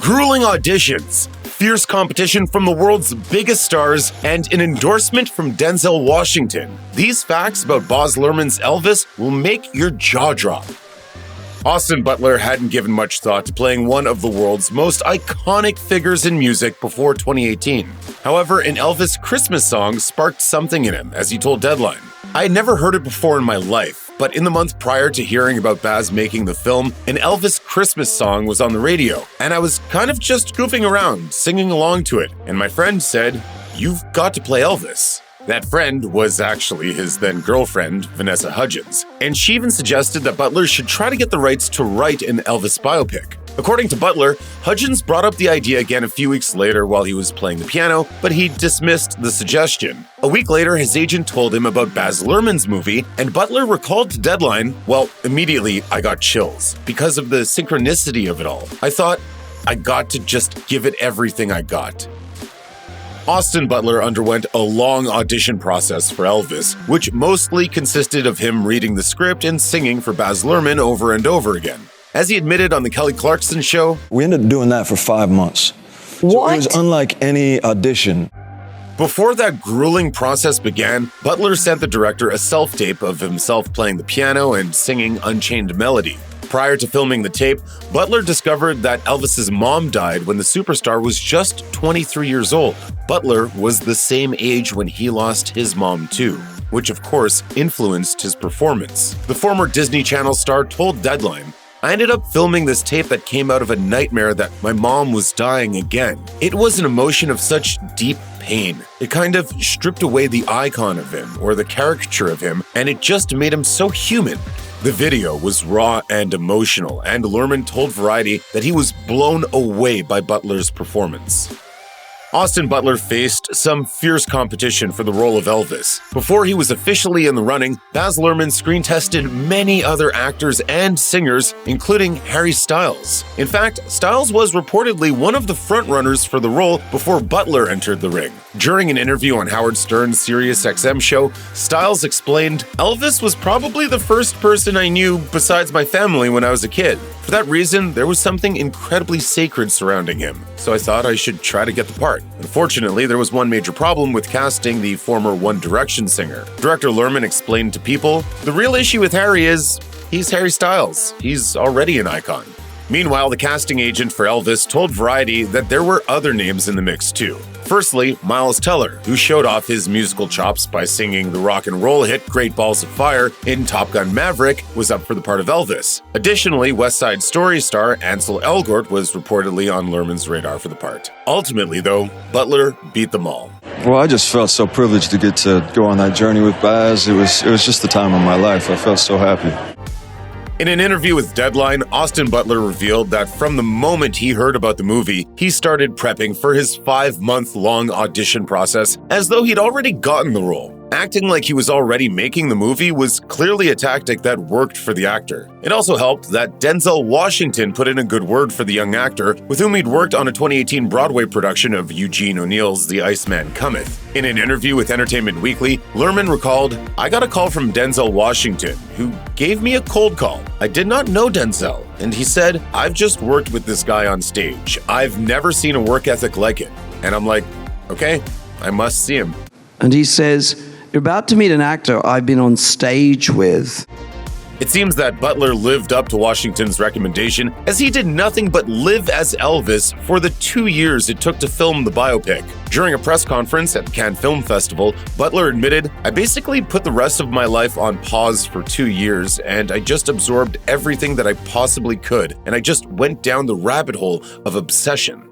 grueling auditions, fierce competition from the world's biggest stars, and an endorsement from Denzel Washington. These facts about Baz Luhrmann's Elvis will make your jaw drop. Austin Butler hadn't given much thought to playing one of the world's most iconic figures in music before 2018. However, an Elvis Christmas song sparked something in him, as he told Deadline. I had never heard it before in my life, but in the month prior to hearing about Baz making the film, an Elvis Christmas song was on the radio, and I was kind of just goofing around, singing along to it, and my friend said, "You've got to play Elvis." That friend was actually his then-girlfriend, Vanessa Hudgens, and she even suggested that Butler should try to get the rights to write an Elvis biopic. According to Butler, Hudgens brought up the idea again a few weeks later while he was playing the piano, but he dismissed the suggestion. A week later, his agent told him about Baz Luhrmann's movie, and Butler recalled to Deadline, "Well, immediately I got chills because of the synchronicity of it all. I thought, I got to just give it everything I got." Austin Butler underwent a long audition process for Elvis, which mostly consisted of him reading the script and singing for Baz Luhrmann over and over again. As he admitted on the Kelly Clarkson show, "We ended up doing that for 5 months. What? So it was unlike any audition. Before that grueling process began, Butler sent the director a self-tape of himself playing the piano and singing Unchained Melody. Prior to filming the tape, Butler discovered that Elvis's mom died when the superstar was just 23 years old. Butler was the same age when he lost his mom too, which of course influenced his performance. The former Disney Channel star told Deadline, "I ended up filming this tape that came out of a nightmare that my mom was dying again. It was an emotion of such deep pain. It kind of stripped away the icon of him or the caricature of him, and it just made him so human." The video was raw and emotional, and Luhrmann told Variety that he was blown away by Butler's performance. Austin Butler faced some fierce competition for the role of Elvis. Before he was officially in the running, Baz Luhrmann screen tested many other actors and singers, including Harry Styles. In fact, Styles was reportedly one of the frontrunners for the role before Butler entered the ring. During an interview on Howard Stern's SiriusXM show, Styles explained, "Elvis was probably the first person I knew besides my family when I was a kid. For that reason, there was something incredibly sacred surrounding him, so I thought I should try to get the part. Unfortunately, there was one major problem with casting the former One Direction singer. Director Luhrmann explained to People, "The real issue with Harry is, he's Harry Styles. He's already an icon." Meanwhile, the casting agent for Elvis told Variety that there were other names in the mix too. Firstly, Miles Teller, who showed off his musical chops by singing the rock and roll hit Great Balls of Fire in Top Gun Maverick, was up for the part of Elvis. Additionally, West Side Story star Ansel Elgort was reportedly on Luhrmann's radar for the part. Ultimately, though, Butler beat them all. Well, I just felt so privileged to get to go on that journey with Baz. It was just the time of my life. I felt so happy. In an interview with Deadline, Austin Butler revealed that from the moment he heard about the movie, he started prepping for his 5-month-long audition process as though he'd already gotten the role. Acting like he was already making the movie was clearly a tactic that worked for the actor. It also helped that Denzel Washington put in a good word for the young actor, with whom he'd worked on a 2018 Broadway production of Eugene O'Neill's The Iceman Cometh. In an interview with Entertainment Weekly, Luhrmann recalled, "I got a call from Denzel Washington, who gave me a cold call. I did not know Denzel, and he said, 'I've just worked with this guy on stage. I've never seen a work ethic like it.' And I'm like, okay, I must see him." And he says, "You're about to meet an actor I've been on stage with." It seems that Butler lived up to Washington's recommendation, as he did nothing but live as Elvis for the 2 years it took to film the biopic. During a press conference at the Cannes Film Festival, Butler admitted, "I basically put the rest of my life on pause for 2 years, and I just absorbed everything that I possibly could, and I just went down the rabbit hole of obsession."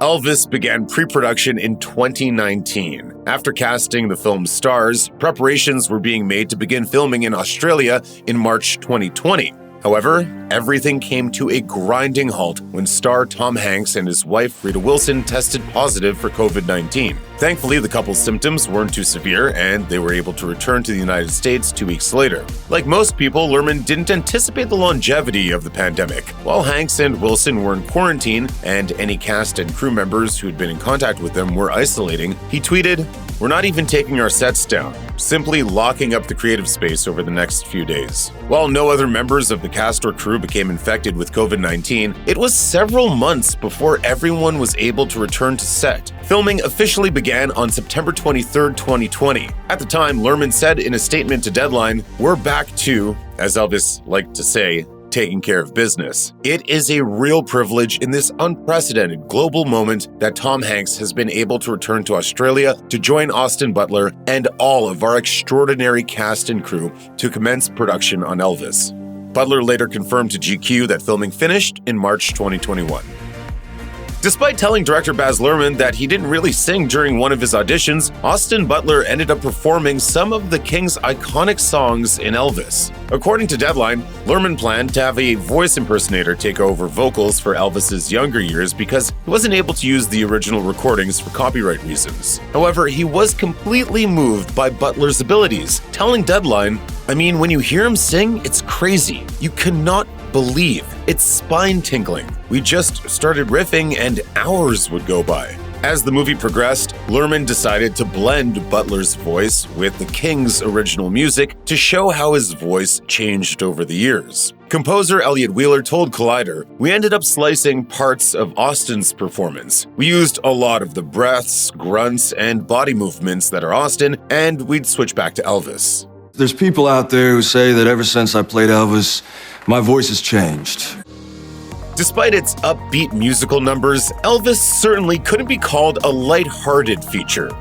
Elvis began pre-production in 2019. After casting the film's stars, preparations were being made to begin filming in Australia in March 2020. However, everything came to a grinding halt when star Tom Hanks and his wife Rita Wilson tested positive for COVID-19. Thankfully, the couple's symptoms weren't too severe, and they were able to return to the United States 2 weeks later. Like most people, Luhrmann didn't anticipate the longevity of the pandemic. While Hanks and Wilson were in quarantine, and any cast and crew members who'd been in contact with them were isolating, he tweeted, We're not even taking our sets down, simply locking up the creative space over the next few days. While no other members of the cast or crew became infected with COVID-19, it was several months before everyone was able to return to set. Filming officially began on September 23, 2020. At the time, Luhrmann said in a statement to Deadline, "We're back to, as Elvis liked to say, taking care of business. It is a real privilege in this unprecedented global moment that Tom Hanks has been able to return to Australia to join Austin Butler and all of our extraordinary cast and crew to commence production on Elvis." Butler later confirmed to GQ that filming finished in March 2021. Despite telling director Baz Luhrmann that he didn't really sing during one of his auditions, Austin Butler ended up performing some of the King's iconic songs in Elvis. According to Deadline, Luhrmann planned to have a voice impersonator take over vocals for Elvis's younger years because he wasn't able to use the original recordings for copyright reasons. However, he was completely moved by Butler's abilities, telling Deadline, "I mean, when you hear him sing, it's crazy. You cannot believe. It's spine-tingling. We just started riffing and hours would go by." As the movie progressed, Luhrmann decided to blend Butler's voice with the King's original music to show how his voice changed over the years. Composer Elliot Wheeler told Collider, "We ended up slicing parts of Austin's performance. We used a lot of the breaths, grunts, and body movements that are Austin, and we'd switch back to Elvis." There's people out there who say that ever since I played Elvis, my voice has changed. Despite its upbeat musical numbers, Elvis certainly couldn't be called a lighthearted feature.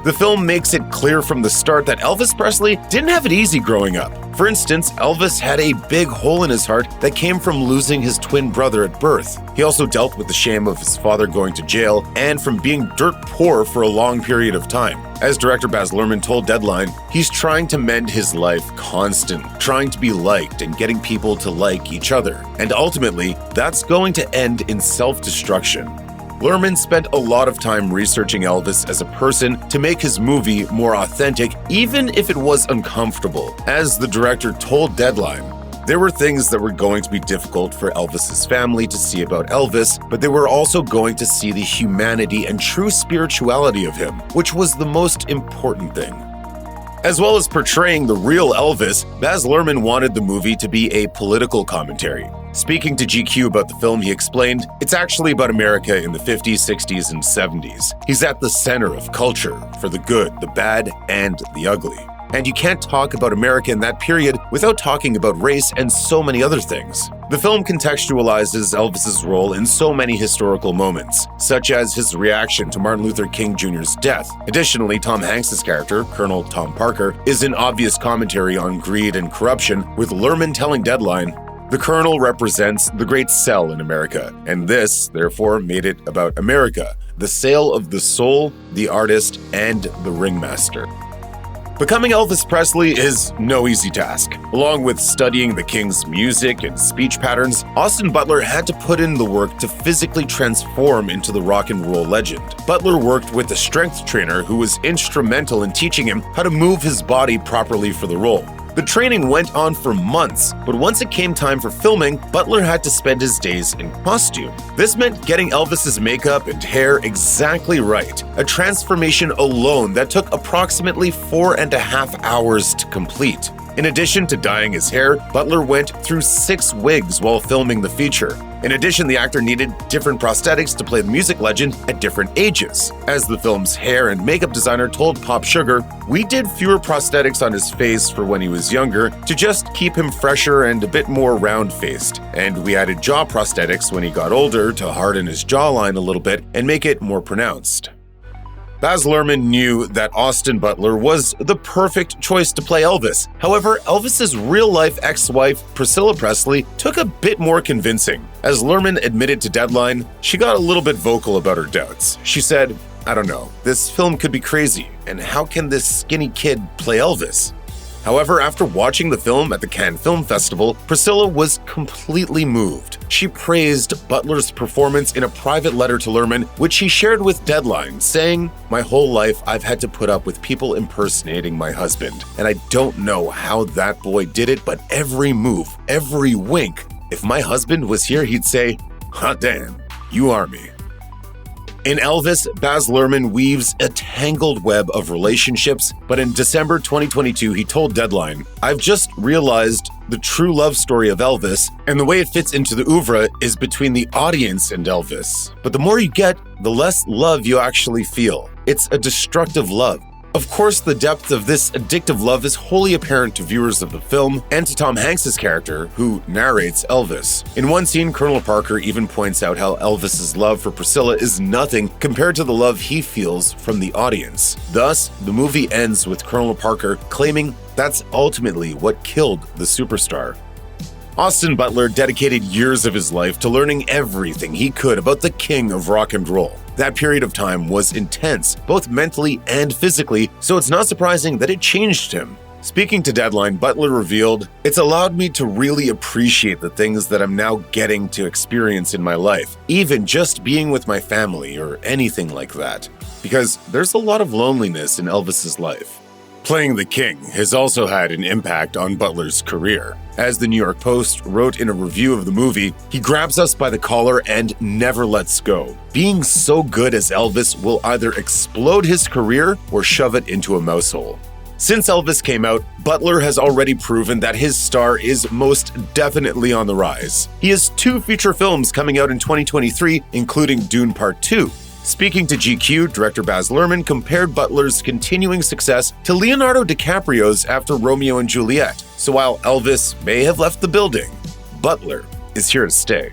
The film makes it clear from the start that Elvis Presley didn't have it easy growing up. For instance, Elvis had a big hole in his heart that came from losing his twin brother at birth. He also dealt with the shame of his father going to jail and from being dirt poor for a long period of time. As director Baz Luhrmann told Deadline, he's trying to mend his life constantly, trying to be liked and getting people to like each other. And ultimately, that's going to end in self-destruction. Luhrmann spent a lot of time researching Elvis as a person to make his movie more authentic, even if it was uncomfortable. As the director told Deadline, there were things that were going to be difficult for Elvis's family to see about Elvis, but they were also going to see the humanity and true spirituality of him, which was the most important thing. As well as portraying the real Elvis, Baz Luhrmann wanted the movie to be a political commentary. Speaking to GQ about the film, he explained, "It's actually about America in the 50s, 60s, and 70s. He's at the center of culture, for the good, the bad, and the ugly. And you can't talk about America in that period without talking about race and so many other things." The film contextualizes Elvis's role in so many historical moments, such as his reaction to Martin Luther King Jr.'s death. Additionally, Tom Hanks' character, Colonel Tom Parker, is an obvious commentary on greed and corruption, with Luhrmann telling Deadline, "The Colonel represents the great sell in America, and this, therefore, made it about America, the sale of the soul, the artist, and the ringmaster." Becoming Elvis Presley is no easy task. Along with studying the King's music and speech patterns, Austin Butler had to put in the work to physically transform into the rock and roll legend. Butler worked with a strength trainer who was instrumental in teaching him how to move his body properly for the role. The training went on for months, but once it came time for filming, Butler had to spend his days in costume. This meant getting Elvis's makeup and hair exactly right, a transformation alone that took approximately 4.5 hours to complete. In addition to dyeing his hair, Butler went through 6 wigs while filming the feature. In addition, the actor needed different prosthetics to play the music legend at different ages. As the film's hair and makeup designer told Pop Sugar, "We did fewer prosthetics on his face for when he was younger to just keep him fresher and a bit more round-faced. And we added jaw prosthetics when he got older to harden his jawline a little bit and make it more pronounced." Baz Luhrmann knew that Austin Butler was the perfect choice to play Elvis. However, Elvis's real-life ex-wife, Priscilla Presley, took a bit more convincing. As Luhrmann admitted to Deadline, she got a little bit vocal about her doubts. She said, "I don't know, this film could be crazy, and how can this skinny kid play Elvis?" However, after watching the film at the Cannes Film Festival, Priscilla was completely moved. She praised Butler's performance in a private letter to Luhrmann, which he shared with Deadline, saying, "My whole life I've had to put up with people impersonating my husband, and I don't know how that boy did it, but every move, every wink, if my husband was here, he'd say, 'Hot damn, you are me.'" In Elvis, Baz Luhrmann weaves a tangled web of relationships, but in December 2022, he told Deadline, "I've just realized the true love story of Elvis, and the way it fits into the oeuvre is between the audience and Elvis. But the more you get, the less love you actually feel. It's a destructive love." Of course, the depth of this addictive love is wholly apparent to viewers of the film and to Tom Hanks' character, who narrates Elvis. In one scene, Colonel Parker even points out how Elvis's love for Priscilla is nothing compared to the love he feels from the audience. Thus, the movie ends with Colonel Parker claiming that's ultimately what killed the superstar. Austin Butler dedicated years of his life to learning everything he could about the king of rock and roll. That period of time was intense, both mentally and physically, so it's not surprising that it changed him. Speaking to Deadline, Butler revealed, "It's allowed me to really appreciate the things that I'm now getting to experience in my life, even just being with my family or anything like that. Because there's a lot of loneliness in Elvis's life." Playing the king has also had an impact on Butler's career. As the New York Post wrote in a review of the movie, "He grabs us by the collar and never lets go. Being so good as Elvis will either explode his career or shove it into a mouse hole." Since Elvis came out, Butler has already proven that his star is most definitely on the rise. He has 2 feature films coming out in 2023, including Dune Part 2. Speaking to GQ, director Baz Luhrmann compared Butler's continuing success to Leonardo DiCaprio's after Romeo and Juliet. So while Elvis may have left the building, Butler is here to stay.